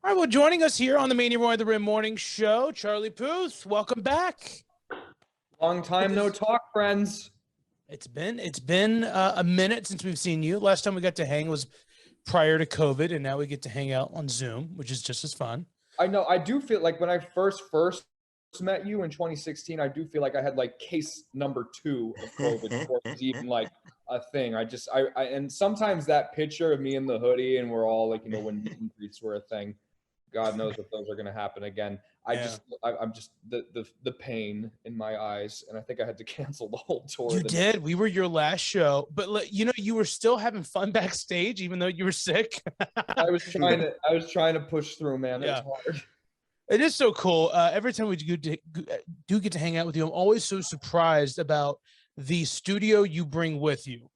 All right, well, joining us here on the Mania Roy the Rim Morning Show, Charlie Puth. Welcome back. Long time no talk, friends. It's been a minute since we've seen you. Last time we got to hang was prior to COVID, and now we get to hang out on Zoom, which is just as fun. I know. I do feel like when I first met you in 2016, I do feel like I had like case number 2 of COVID before it was even like a thing. I and sometimes that picture of me in the hoodie and we're all like, when meet and greets were a thing. God knows if those are going to happen again. I'm just the pain in my eyes, and I think I had to cancel the whole tour. You did. We were your last show, but you were still having fun backstage, even though you were sick. I was trying to push through, man. Yeah. It's hard. It is so cool. Every time we do get to hang out with you, I'm always so surprised about the studio you bring with you.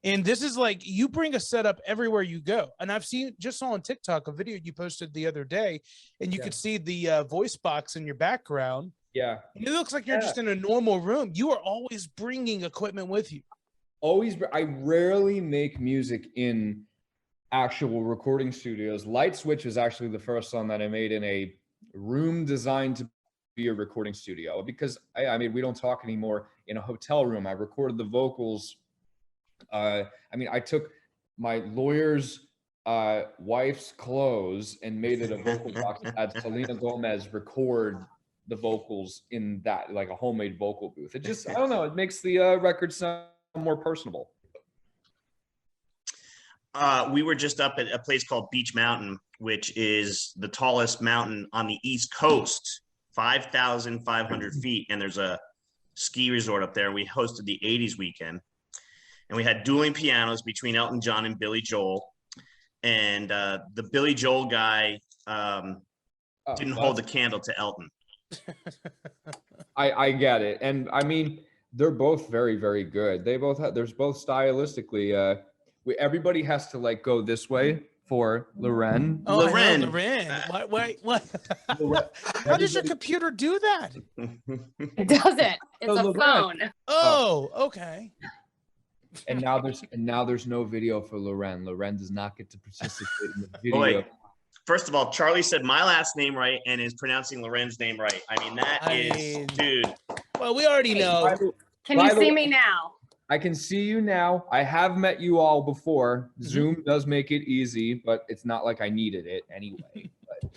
And this is like, you bring a setup everywhere you go. And I've saw on TikTok a video you posted the other day, and you could see the voice box in your background. Yeah. And it looks like you're just in a normal room. You are always bringing equipment with you. Always. I rarely make music in actual recording studios. Light Switch is actually the first song that I made in a room designed to be a recording studio, because I mean, we don't talk anymore in a hotel room. I recorded the vocals. I took my lawyer's wife's clothes and made it a vocal box and had Selena Gomez record the vocals in that, like a homemade vocal booth. It just, I don't know, it makes the record sound more personable. We were just up at a place called Beach Mountain, which is the tallest mountain on the East Coast, 5,500 feet. And there's a ski resort up there. We hosted the 80s weekend. And we had dueling pianos between Elton John and Billy Joel. And the Billy Joel guy didn't hold the candle to Elton. I get it. And I mean, they're both very, very good. There's both stylistically, everybody has to like go this way for Loren. Oh, Loren. What? How does your computer do that? It doesn't. It's a phone. Oh, okay. And now there's no video for Loren. Loren does not get to participate in the video. Boy, first of all, Charlie said my last name right and is pronouncing Loren's name right. I mean, dude. Well, we already know. Can you see me now? I can see you now. I have met you all before. Zoom does make it easy, but it's not like I needed it anyway. But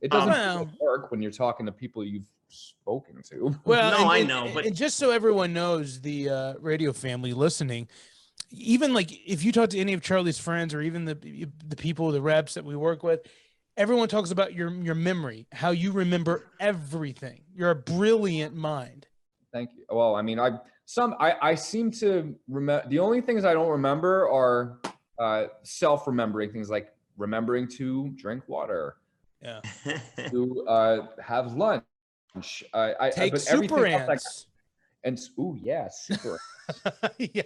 it doesn't work when you're talking to people you've spoken to. Well, no, I know, but just so everyone knows, the radio family listening, even like if you talk to any of Charlie's friends or even the people, the reps that we work with, everyone talks about your memory, how you remember everything. You're a brilliant mind. Thank you. Well, I mean, I seem to remember. The only things I don't remember are self-remembering things, like remembering to drink water, to have lunch. Take super ants. Super ants. Yeah.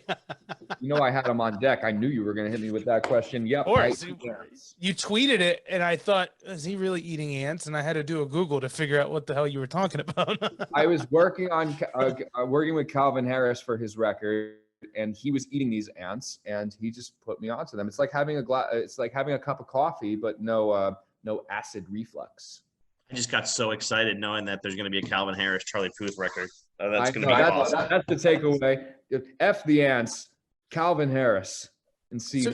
I had them on deck. I knew you were going to hit me with that question. Yep. You tweeted it, and I thought, is he really eating ants? And I had to do a Google to figure out what the hell you were talking about. I was working with Calvin Harris for his record, and he was eating these ants, and he just put me onto them. It's like having a cup of coffee, but no acid reflux. I just got so excited knowing that there's going to be a Calvin Harris, Charlie Puth record. That's going to be awesome. That's the takeaway. F the ants, Calvin Harris, and see.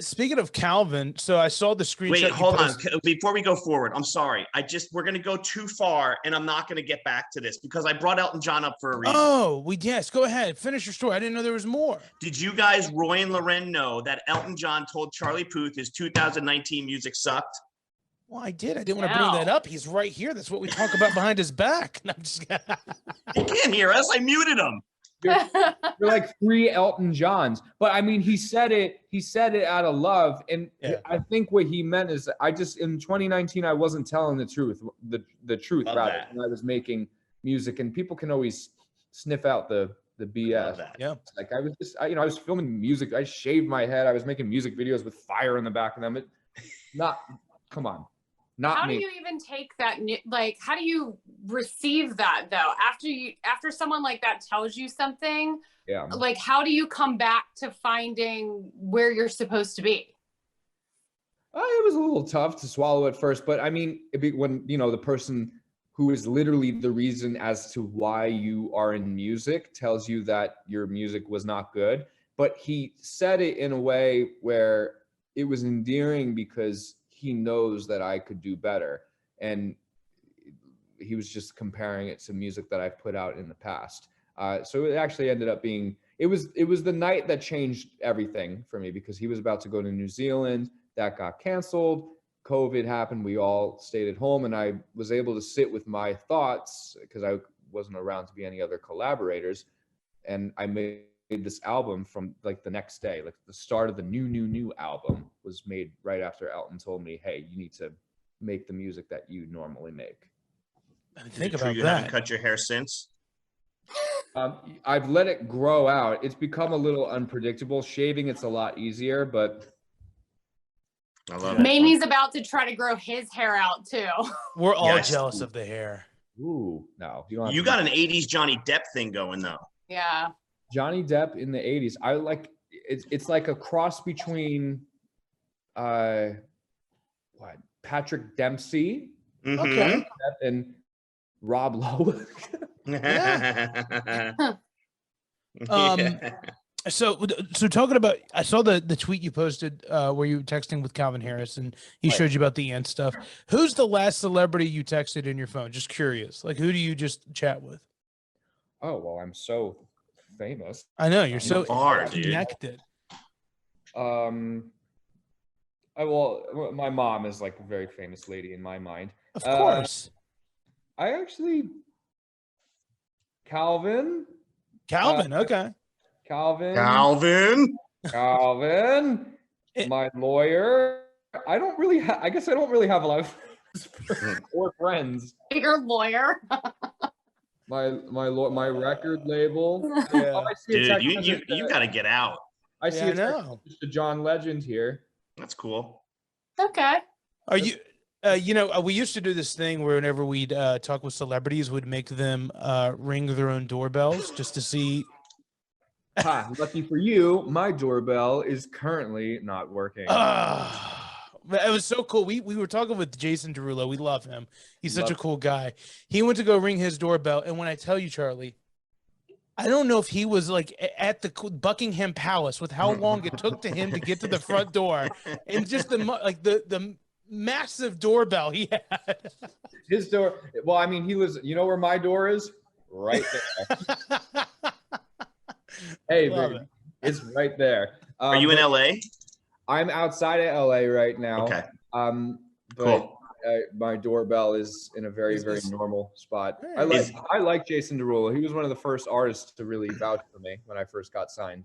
Speaking of Calvin, so I saw the screenshot. Wait, hold on. Before we go forward, I'm sorry. We're going to go too far, and I'm not going to get back to this because I brought Elton John up for a reason. Oh, yes. Go ahead. Finish your story. I didn't know there was more. Did you guys, Roy and Loren, know that Elton John told Charlie Puth his 2019 music sucked? Well, I did. I didn't want to bring that up. He's right here. That's what we talk about behind his back. No, I'm just... He can't hear us. I muted him. You're like 3 Elton Johns. But I mean, he said it out of love. And I think what he meant is in 2019, I wasn't telling the truth, the truth, Love rather. that. And I was making music, and people can always sniff out the BS. Yeah. Like I was filming music. I shaved my head. I was making music videos with fire in the back of them. Come on. Not me. How do you even take that? Like, how do you receive that though? After someone like that tells you something, like, how do you come back to finding where you're supposed to be? It was a little tough to swallow at first, but I mean, when the person who is literally the reason as to why you are in music tells you that your music was not good, but he said it in a way where it was endearing because he knows that I could do better, and he was just comparing it to music that I've put out in the past. So it actually ended up being, it was the night that changed everything for me, because he was about to go to New Zealand. That got canceled. COVID happened. We all stayed at home, and I was able to sit with my thoughts because I wasn't around to be any other collaborators. And I made this album from like the next day, like the start of the new album was made right after Elton told me, hey, you need to make the music that you normally make. Think about you that. haven't cut your hair since? I've let it grow out. It's become a little unpredictable. Shaving, it's a lot easier, but I love it. Mamie's about to try to grow his hair out too. We're all Yes. jealous of the hair. ooh, no. You don't have You to got an 80s Johnny Depp thing going though. Yeah. Johnny Depp in the 80s. I like it's like a cross between Patrick Dempsey Okay. and Rob Lowe. So talking about, I saw the tweet you posted where you were texting with Calvin Harris, and he Right. showed you about the ant stuff. Who's the last celebrity you texted in your phone? Just curious. Like, who do you just chat with? Oh, well, I'm so famous. I know you're so are, dude. connected. My mom is like a very famous lady in my mind. Of course. I actually Calvin, Okay. Calvin, It- my lawyer. I guess I don't really have a lot of or friends. Your lawyer. My record label. Yeah. Oh, I see a Dude, text you message to- got to get out. I see Yeah, I a text know. message to John Legend here. That's cool. Okay. Are you? We used to do this thing where whenever we'd talk with celebrities, we'd make them ring their own doorbells just to see. Ha, lucky for you, my doorbell is currently not working. It was so cool. We were talking with Jason Derulo. We love him. He's such a Love cool guy. He went to go ring his doorbell, and when I tell you, Charlie, I don't know if he was like at the Buckingham Palace with how long it took to him to get to the front door, and just the massive doorbell he had. His door. Well, I mean, he was. You know where my door is? Right there. Hey, Love baby, it's right there. Are you in LA? I'm outside of LA right now. Okay. But Cool. my doorbell is in a very, very normal spot. I like Jason Derulo. He was one of the first artists to really vouch for me when I first got signed.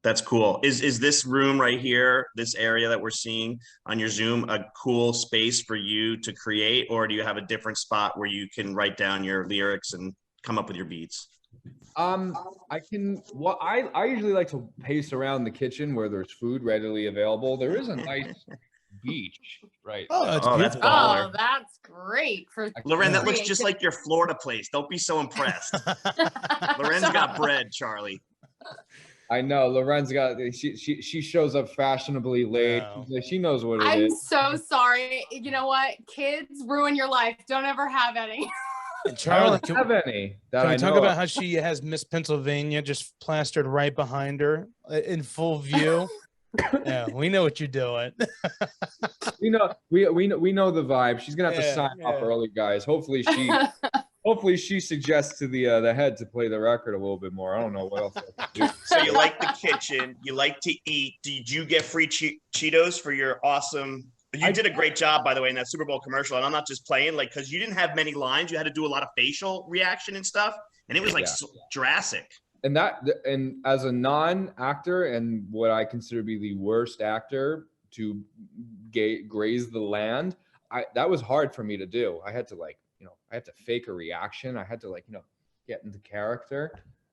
That's cool. Is this room right here, this area that we're seeing on your Zoom, a cool space for you to create, or do you have a different spot where you can write down your lyrics and come up with your beats? I can. Well, I usually like to pace around the kitchen where there's food readily available. There is a nice beach, right? Oh, that's Oh, that's beautiful. baller. Oh, that's great for Loren, that Yeah. looks just like your Florida place. Don't be so impressed. Loren's got bread, Charlie. I know Loren's got. She shows up fashionably late. Wow. She knows what it I'm is. so sorry. You know what? Kids ruin your life. Don't ever have any. And I Charlie, don't have any that can I we talk know about of. how she has Miss Pennsylvania just plastered right behind her in full view? Yeah, we know what you're doing. We know we know the vibe. She's gonna have to Yeah, sign off yeah. early, guys. Hopefully she suggests to the head to play the record a little bit more. I don't know what else I can do. So you like the kitchen, you like to eat. Did you get free Cheetos for your awesome? You did a great job, by the way, in that Super Bowl commercial. And I'm not just playing, like, because you didn't have many lines. You had to do a lot of facial reaction and stuff, and it was like Jurassic. And as a non-actor and what I consider to be the worst actor to graze the land, that was hard for me to do. I had to I had to fake a reaction. I had to get into character.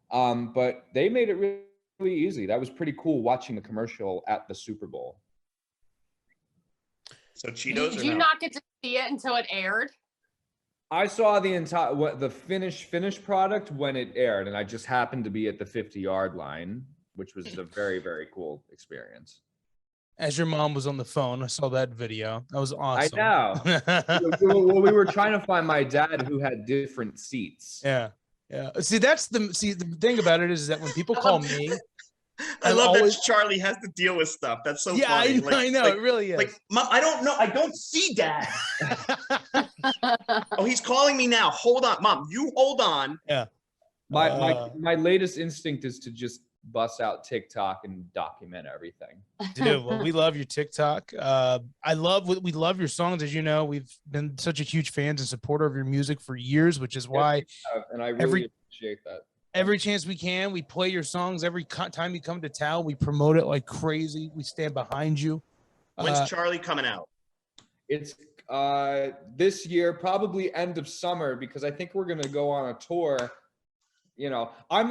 But they made it really, really easy. That was pretty cool watching the commercial at the Super Bowl. So Cheetos. Did you not get to see it until it aired? I saw the finished product when it aired, and I just happened to be at the 50-yard line, which was a very, very cool experience. as your mom was on the phone. I saw that video. That was awesome. I know. Well, we were trying to find my dad who had different seats. Yeah. Yeah. See, the thing about it is that when people call me, I love always, that Charlie has to deal with stuff. That's so yeah, funny. I know, it really is. Like, Mom, I don't know. I don't see Dad. Oh, he's calling me now. Hold on, Mom. You hold on. Yeah. My latest instinct is to just bust out TikTok and document everything. Dude, well, we love your TikTok. We love your songs. As you know, we've been such a huge fans and supporter of your music for years, which is why And I really appreciate that. every chance we can, we play your songs. Every time you come to town, we promote it like crazy. We stand behind you. When's Charlie coming out? It's this year, probably end of summer, because I think we're gonna go on a tour. You know, I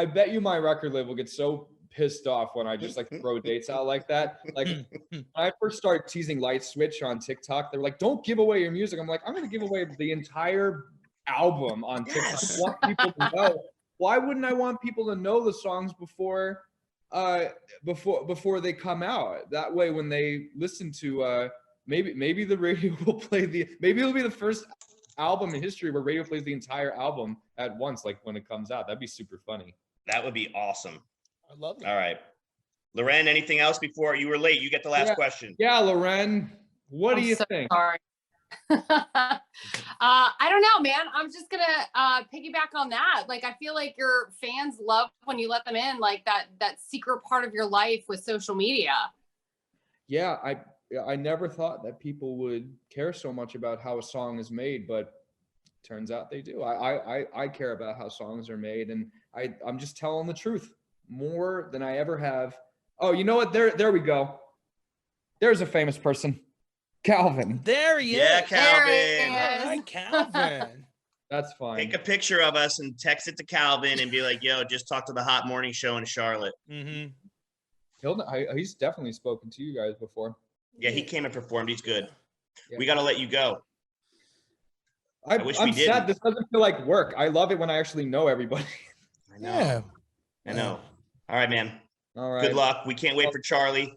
bet you my record label gets so pissed off when I just like throw dates out like that. Like when I first started teasing Light Switch on TikTok, they were like, don't give away your music. I'm like, I'm gonna give away the entire album on TikTok. Yes. I want people to know. Why wouldn't I want people to know the songs before they come out? That way when they listen to maybe the radio will play maybe it'll be the first album in history where radio plays the entire album at once, like when it comes out. That'd be super funny. That would be awesome. I love that. All right. Loren, anything else before you were late? You get the last question. Yeah, Loren, what do you think? Sorry. I don't know, man. I'm just gonna piggyback on that. Like, I feel like your fans love when you let them in, like that secret part of your life with social media. Yeah, I never thought that people would care so much about how a song is made, but turns out they do. I care about how songs are made, and I'm just telling the truth more than I ever have. Oh, you know what? There we go. There's a famous person. Calvin. There he is. Yeah, Calvin. There he is. Hi, Calvin. That's fine. Take a picture of us and text it to Calvin and be like, yo, just talk to the Hot Morning Show in Charlotte. Mm-hmm. He's definitely spoken to you guys before. Yeah, he came and performed. He's good. Yeah. We got to let you go. I wish we I'm didn't. sad. This doesn't feel like work. I love it when I actually know everybody. I know. Yeah. I know. All right, man. All right. Good luck. We can't wait for Charlie.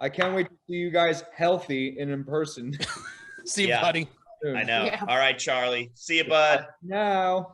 I can't wait to see you guys healthy and in person. See you, Yeah. buddy. soon. I know. Yeah. All right, Charlie. See you, bud. Now.